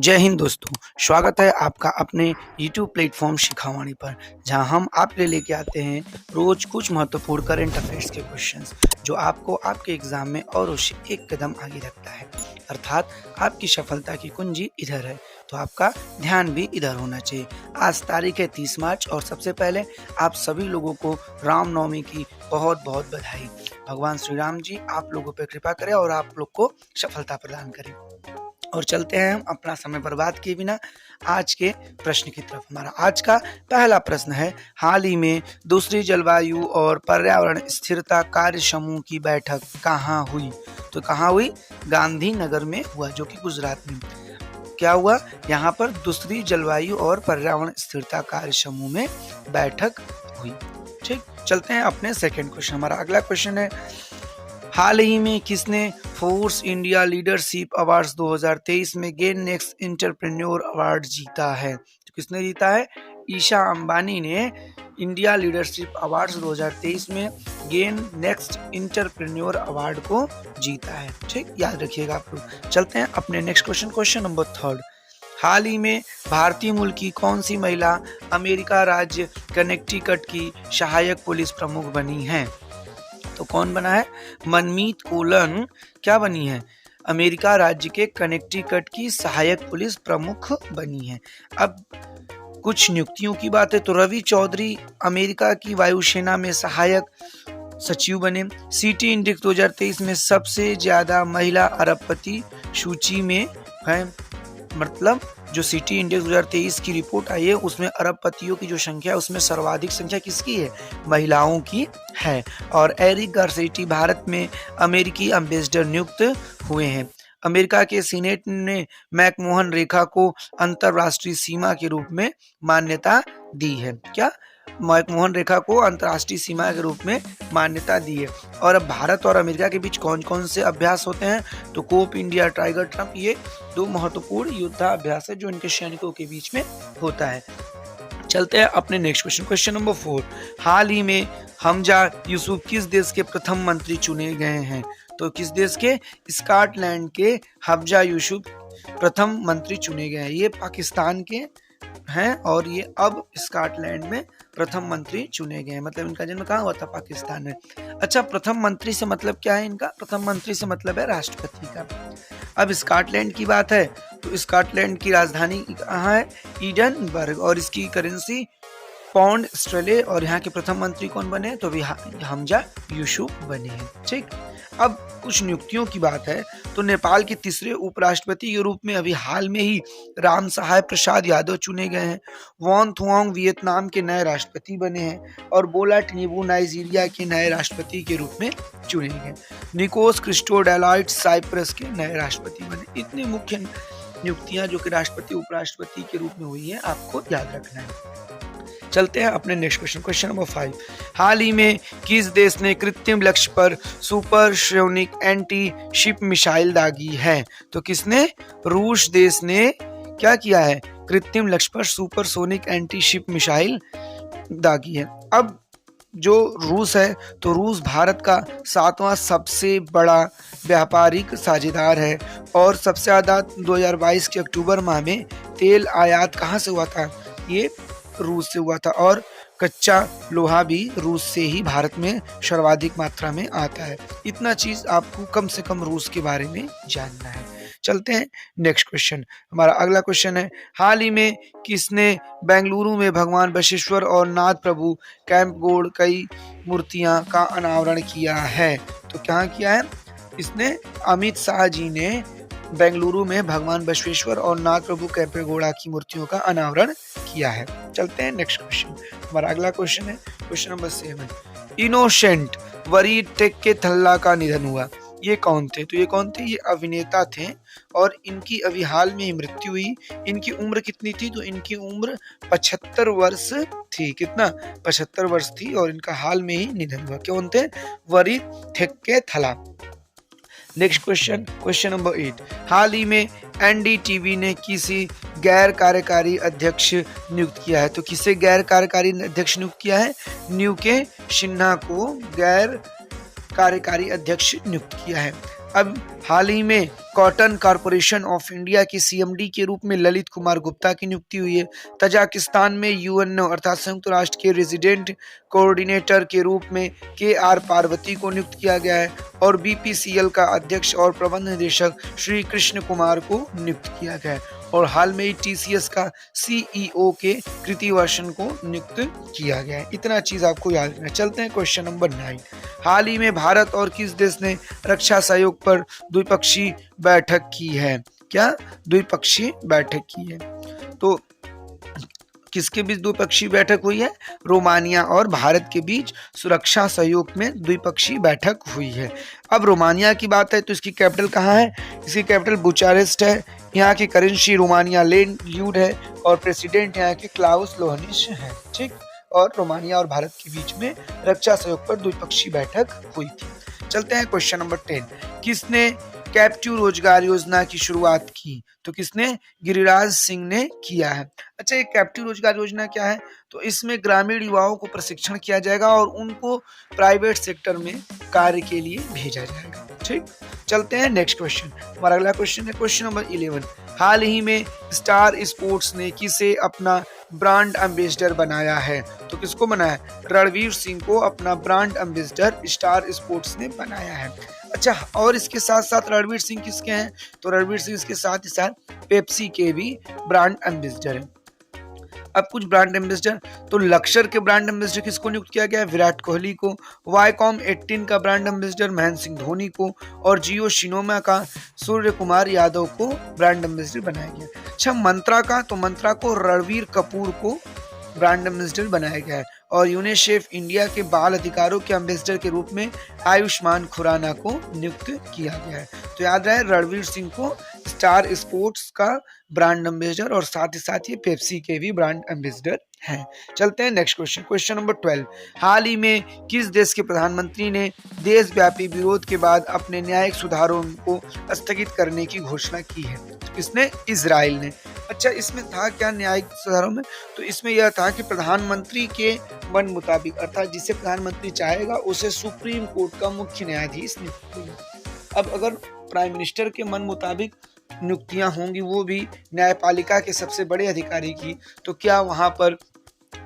जय हिंद दोस्तों, स्वागत है आपका अपने YouTube प्लेटफॉर्म शिखावाणी पर, जहां हम आपके लिए लेके आते हैं रोज कुछ महत्वपूर्ण करंट अफेयर्स के क्वेश्चंस जो आपको आपके एग्जाम में और उससे एक कदम आगे रखता है। अर्थात आपकी सफलता की कुंजी इधर है, तो आपका ध्यान भी इधर होना चाहिए। आज तारीख है 30 मार्च और सबसे पहले आप सभी लोगों को रामनवमी की बहुत बहुत बधाई। भगवान श्री राम जी आप लोगों पर कृपा करें और आप लोग को सफलता प्रदान करें। और चलते हैं हम अपना समय बर्बाद किए बिना आज के प्रश्न की तरफ। हमारा आज का पहला प्रश्न है, हाल ही में दूसरी जलवायु और पर्यावरण स्थिरता कार्य समूह की बैठक कहाँ हुई? तो कहाँ हुई? गांधीनगर में हुआ, जो कि गुजरात में। क्या हुआ? यहाँ पर दूसरी जलवायु और पर्यावरण स्थिरता कार्य समूह में बैठक हुई। ठीक, चलते हैं अपने सेकेंड क्वेश्चन। हमारा अगला क्वेश्चन है, हाल ही में किसने फोर्स इंडिया लीडरशिप अवार्ड्स 2023 में गेन नेक्स्ट एंटरप्रेन्योर अवार्ड जीता है? तो किसने जीता है? ईशा अंबानी ने इंडिया लीडरशिप अवार्ड्स 2023 में गेन नेक्स्ट एंटरप्रेन्योर अवार्ड को जीता है। ठीक, याद रखिएगा आप लोग। चलते हैं अपने next question, question number third. हाल ही में भारतीय मूल की कौन सी महिला अमेरिका राज्य कनेक्टिकट की सहायक पुलिस प्रमुख बनी है? तो कौन बना है? मनमीत कोलन क्या बनी है? अमेरिका राज्य के कनेक्टिकट की सहायक पुलिस प्रमुख बनी है। अब कुछ नियुक्तियों की बात है तो रवि चौधरी अमेरिका की वायुसेना में सहायक सचिव बने। सिटी इंडेक्स 2023 में सबसे ज्यादा महिला अरबपति सूची में है। मतलब जो सिटी इंडेक्स 2023 की रिपोर्ट आई है उसमें अरबपतियों की जो संख्या है उसमें सर्वाधिक संख्या किसकी है? महिलाओं की है। और एरिक गारसेटी भारत में अमेरिकी एम्बेसडर नियुक्त हुए हैं। अमेरिका के सीनेट ने मैकमोहन रेखा को अंतरराष्ट्रीय सीमा के रूप में मान्यता दी है। क्या? मैकमोहन रेखा को अंतर्राष्ट्रीय सीमा के रूप में मान्यता दी है। और अब भारत और अमेरिका के बीच कौन कौन से अभ्यास होते हैं? तो कोप इंडिया, टाइगर ट्रम्प, ये दो महत्वपूर्ण युद्धाभ्यास है जो इनके सैनिकों के बीच में होता है। चलते हैं अपने नेक्स्ट क्वेश्चन, क्वेश्चन नंबर 4। हाल ही में हमजा यूसुफ किस देश के प्रथम मंत्री चुने गए हैं? तो किस देश के? स्कॉटलैंड के हमजा यूसुफ प्रथम मंत्री चुने गए हैं। ये पाकिस्तान के हैं और ये अब स्कॉटलैंड में प्रथम मंत्री चुने गए हैं। मतलब इनका जन्म कहाँ हुआ था? पाकिस्तान में। अच्छा, प्रथम मंत्री से मतलब क्या है इनका? प्रथम मंत्री से मतलब है राष्ट्रपति का। अब स्कॉटलैंड की बात है तो स्कॉटलैंड की राजधानी कहाँ है? एडिनबर्ग, और इसकी करेंसी पाउंड स्टर्लिंग। और यहाँ के प्रथम मंत्री कौन बने? तो हमजा यूसुफ बने हैं। ठीक, अब कुछ नियुक्तियों की बात है तो नेपाल के तीसरे उपराष्ट्रपति के रूप में अभी हाल में ही राम सहाय प्रसाद यादव चुने गए हैं। वॉन थुआंग वियतनाम के नए राष्ट्रपति बने हैं और बोला टिनुबू नाइजीरिया के नए राष्ट्रपति के रूप में चुने गए। निकोस क्रिस्टोडेलाइट साइप्रस के नए राष्ट्रपति बने। इतनी मुख्य नियुक्तियां जो कि राष्ट्रपति उपराष्ट्रपति के रूप में हुई है, आपको याद रखना है। चलते हैं अपने नेक्स्ट क्वेश्चन, क्वेश्चन नंबर 5। हाल ही में किस देश ने कृत्रिम लक्ष्य पर सुपरसोनिक एंटी शिप मिसाइल दागी है? तो किसने? रूस देश ने क्या किया है? कृत्रिम लक्ष्य पर सुपरसोनिक एंटी शिप मिसाइल दागी है। अब जो रूस है तो रूस भारत का 7वां सबसे बड़ा व्यापारिक साझेदार है और सबसे ज्यादा 2022 के अक्टूबर माह में तेल आयात कहाँ से हुआ था? ये रूस से हुआ था। और कच्चा लोहा भी रूस से ही भारत में सर्वाधिक मात्रा में आता है। इतना चीज आपको कम से कम रूस के बारे में जानना है। चलते हैं नेक्स्ट क्वेश्चन। हमारा अगला क्वेश्चन है, हाल ही में किसने बेंगलुरु में भगवान बसवेश्वर और नाथ प्रभु कैंपगौड़ कई मूर्तियां का अनावरण किया है? तो क्या किया है? इसने अमित शाह जी ने बेंगलुरु में भगवान बसवेश्वर और नाथ प्रभु कैंपेगौड़ा की मूर्तियों का अनावरण किया है। चलते हैं नेक्स्ट क्वेश्चन। हमारा अगला क्वेश्चन है क्वेश्चन नंबर 7। इनोसेंट वरीद टेक्केथल्ला का निधन हुआ। ये कौन थे? तो ये कौन थे? ये अभिनेता थे और इनकी अभी हाल में ही मृत्यु हुई। इनकी उम्र कितनी थी? तो इनकी उम्र 75 वर्ष थी। कितना? 75 वर्ष थी और इनका हाल में ही निधन हुआ। कौन थे? वरीद टेक्केथल्ला। Next question, question number 8। हाल ही में एनडीटीवी ने किसी गैर कार्यकारी अध्यक्ष नियुक्त किया है? तो किसे गैर कार्यकारी अध्यक्ष नियुक्त किया है? न्यू के सिन्हा को गैर कार्यकारी अध्यक्ष नियुक्त किया है। अब हाल ही में कॉटन कॉरपोरेशन ऑफ इंडिया के सीएमडी के रूप में ललित कुमार गुप्ता की नियुक्ति हुई है। तजाकिस्तान में यूएनओ अर्थात संयुक्त राष्ट्र के रेजिडेंट कोऑर्डिनेटर के रूप में के.आर. पार्वती को नियुक्त किया गया है और बीपीसीएल का अध्यक्ष और प्रबंध निदेशक श्री कृष्ण कुमार को नियुक्त किया गया है और हाल में ही टीसीएस का सीईओ के कृति वर्षन को नियुक्त किया गया है। इतना चीज आपको याद रखना। चलते हैं क्वेश्चन नंबर 9। हाल ही में भारत और किस देश ने रक्षा सहयोग पर द्विपक्षीय बैठक की है? क्या द्विपक्षीय बैठक की है? तो किसके बीच द्विपक्षीय बैठक हुई है? रोमानिया और भारत के बीच सुरक्षा सहयोग में द्विपक्षीय बैठक हुई है। अब रोमानिया की बात है तो इसकी कैपिटल कहाँ है? इसकी कैपिटल बुचारेस्ट है। यहाँ की करेंसी रोमानिया ल्यूड है और प्रेसिडेंट यहाँ के क्लाउस लोहनिस है। ठीक, और रोमानिया और भारत के बीच में रक्षा सहयोग पर द्विपक्षीय बैठक हुई थी। चलते हैं क्वेश्चन नंबर 10। किसने कैप्टिव रोजगार योजना की शुरुआत की? तो किसने? गिरिराज सिंह ने किया है। अच्छा, ये कैप्टिव रोजगार योजना क्या है? तो इसमें ग्रामीण युवाओं को प्रशिक्षण किया जाएगा और उनको प्राइवेट सेक्टर में कार्य के लिए भेजा जाएगा। ठीक, चलते हैं नेक्स्ट क्वेश्चन। हमारा अगला क्वेश्चन है क्वेश्चन नंबर 11। हाल ही में स्टार स्पोर्ट्स ने किसे अपना ब्रांड एम्बेसडर बनाया है? तो किसको बनाया? रणवीर सिंह को अपना ब्रांड एम्बेसडर स्टार स्पोर्ट्स ने बनाया है। अच्छा, और इसके साथ साथ रणवीर सिंह किसके हैं? तो रणवीर सिंह इसके साथ ही साथ पेप्सी के भी ब्रांड एम्बेसडर हैं। अब कुछ ब्रांड एम्बेसडर, तो लक्सर के ब्रांड एम्बेसडर किसको नियुक्त किया गया? विराट कोहली को। वाईकॉम 18 का ब्रांड एम्बेसडर महेंद्र सिंह धोनी को और जियो सिनेमा का सूर्य कुमार यादव को ब्रांड एम्बेसडर बनाया गया। अच्छा, मंत्रा का, तो मंत्रा को रणवीर कपूर को ब्रांड एम्बेसडर बनाया गया है और यूनिसेफ इंडिया के बाल अधिकारों के एम्बेसडर के रूप में आयुष्मान खुराना को नियुक्त किया गया है। तो याद रहे, रणवीर सिंह को स्टार स्पोर्ट्स का ब्रांड एम्बेसडर और साथ ही साथ ये पेप्सी के भी ब्रांड एम्बेसडर हैं। चलते हैं नेक्स्ट क्वेश्चन, क्वेश्चन नंबर 12। हाल ही में किस देश के प्रधानमंत्री ने देशव्यापी विरोध के बाद अपने न्यायिक सुधारों को स्थगित करने की घोषणा की है? किसने? इजराइल ने। अच्छा, इसमें था क्या न्यायिक सुधारों में? तो इसमें यह था कि प्रधानमंत्री के मन मुताबिक, अर्थात जिसे प्रधानमंत्री चाहेगा उसे सुप्रीम कोर्ट का मुख्य न्यायाधीश नियुक्त होगा। अब अगर प्राइम मिनिस्टर के मन मुताबिक नियुक्तियां होंगी, वो भी न्यायपालिका के सबसे बड़े अधिकारी की, तो क्या वहां पर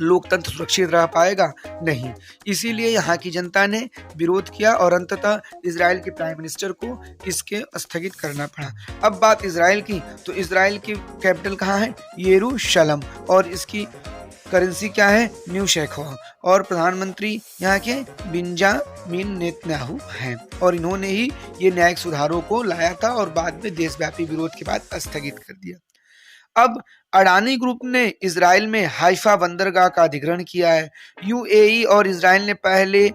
लोकतंत्र सुरक्षित रह पाएगा? नहीं। इसीलिए यहाँ की जनता ने विरोध किया और अंततः इजराइल के प्राइम मिनिस्टर को इसके स्थगित करना पड़ा। अब बात इजराइल की, तो इजराइल की कैपिटल कहाँ है? यरूशलेम और इसकी करेंसी क्या है? न्यू शेखवा और प्रधानमंत्री यहाँ के बेंजामिन नेतन्याहू हैं और इन्होंने ही ये न्यायिक सुधारों को लाया था और बाद में देशव्यापी विरोध के बाद स्थगित कर दिया। अब अडानी ग्रुप ने इजराइल में हाइफा बंदरगाह का अधिग्रहण किया है। यूएई और इजराइल ने पहले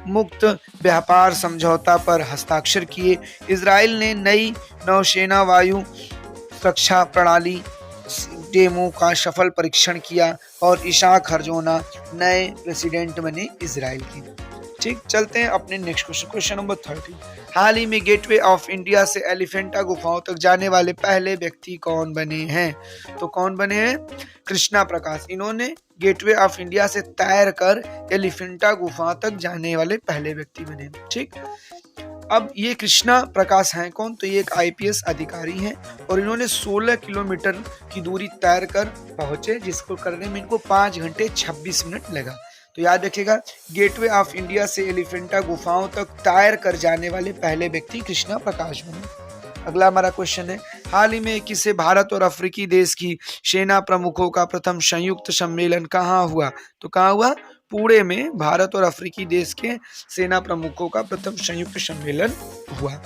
मुक्त व्यापार समझौता पर हस्ताक्षर किए। इजराइल ने नई नौसेना वायु सुरक्षा प्रणाली डेमो का सफल परीक्षण किया और इशाक हरजोना नए प्रेसिडेंट बने इजराइल के। ठीक, चलते हैं अपने नेक्स्ट क्वेश्चन, क्वेश्चन नंबर 13। हाल ही में गेटवे ऑफ इंडिया से एलिफेंटा गुफाओं तक जाने वाले पहले व्यक्ति कौन बने हैं? तो कौन बने हैं? कृष्णा प्रकाश। इन्होंने गेटवे ऑफ इंडिया से तैर कर एलिफेंटा गुफा तक जाने वाले पहले व्यक्ति बने। ठीक, अब ये कृष्णा प्रकाश हैं कौन? तो ये एक आईपीएस अधिकारी हैं और इन्होंने 16 किलोमीटर की दूरी तैर कर पहुंचे, जिसको करने में इनको 5 घंटे 26 मिनट लगा। तो याद रखिएगा, गेटवे ऑफ इंडिया से एलिफेंटा गुफाओं तक तैर कर जाने वाले पहले व्यक्ति कृष्णा प्रकाश बने। अगला हमारा क्वेश्चन है, हाल ही में किसे भारत और अफ्रीकी देश की सेना प्रमुखों का प्रथम संयुक्त सम्मेलन कहाँ हुआ? तो कहाँ हुआ? पुणे में भारत और अफ्रीकी देश के सेना प्रमुखों का प्रथम संयुक्त सम्मेलन हुआ।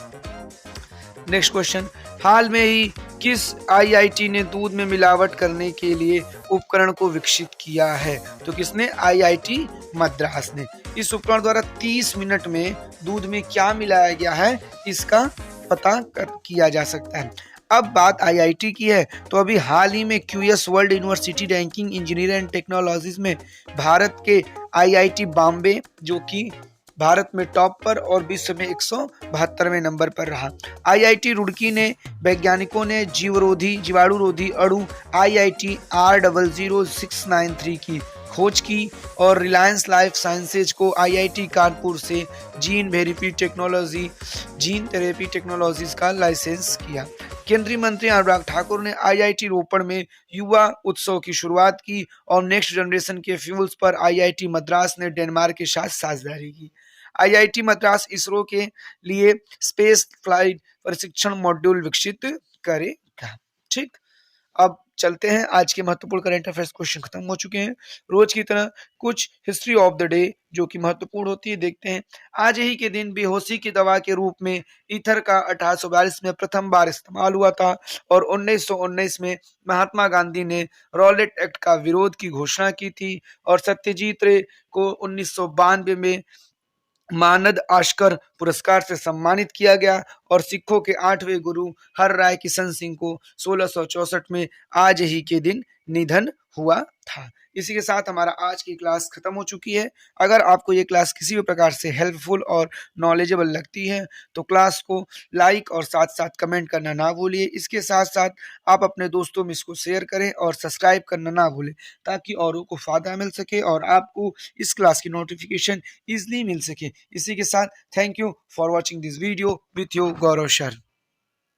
नेक्स्ट क्वेश्चन, हाल में ही किस आईआईटी ने दूध में मिलावट करने के लिए उपकरण को विकसित किया है? तो किसने? आईआईटी मद्रास ने। इस उपकरण द्वारा 30 मिनट में दूध में क्या मिलाया गया है इसका पता किया जा सकता है। अब बात आईआईटी की है, तो अभी हाल ही में QS world university ranking engineering and technologies में भारत के आईआईटी बॉम्बे, जो कि भारत में टॉप पर और विश्व में 172वें नंबर पर रहा। आईआईटी रुड़की ने वैज्ञानिकों ने जीवाणुरोधी अणु आईआईटी R00693 की खोज की और रिलायंस लाइफ साइंसेज को आईआईटी कानपुर से जीन थेरेपी टेक्नोलॉजीज का लाइसेंस किया। केंद्रीय मंत्री अनुराग ठाकुर ने आईआईटी रोपड़ में युवा उत्सव की शुरुआत की और नेक्स्ट जनरेशन के फ्यूल्स पर आईआईटी मद्रास ने डेनमार्क के साथ साझेदारी की। आईआईटी मद्रास इसरो के लिए स्पेस फ्लाइट प्रशिक्षण मॉड्यूल विकसित करेगा। ठीक, अब चलते हैं, आज के महत्वपूर्ण करंट अफेयर्स क्वेश्चन खत्म हो चुके हैं। रोज की तरह कुछ हिस्ट्री ऑफ द डे जो कि महत्वपूर्ण होती है देखते हैं। आज ही के दिन बेहोशी की दवा के रूप में ईथर का 1842 में प्रथम बार इस्तेमाल हुआ था और 1919 में महात्मा गांधी ने रॉलेट एक्ट का विरोध की घोषणा की थी और सत्यजीत रे को 1992 में मानद आस्कर पुरस्कार से सम्मानित किया गया और सिखों के 8वें गुरु हर राय किशन सिंह को 1664 में आज ही के दिन निधन हुआ था। इसी के साथ हमारा आज की क्लास खत्म हो चुकी है। अगर आपको ये क्लास किसी भी प्रकार से हेल्पफुल और नॉलेजेबल लगती है तो क्लास को लाइक और साथ साथ कमेंट करना ना भूलिए। इसके साथ साथ आप अपने दोस्तों में इसको शेयर करें और सब्सक्राइब करना ना भूलें ताकि औरों को फायदा मिल सके और आपको इस क्लास की नोटिफिकेशन इजली मिल सके। इसी के साथ thank you for watching this video with your Gaurav sir.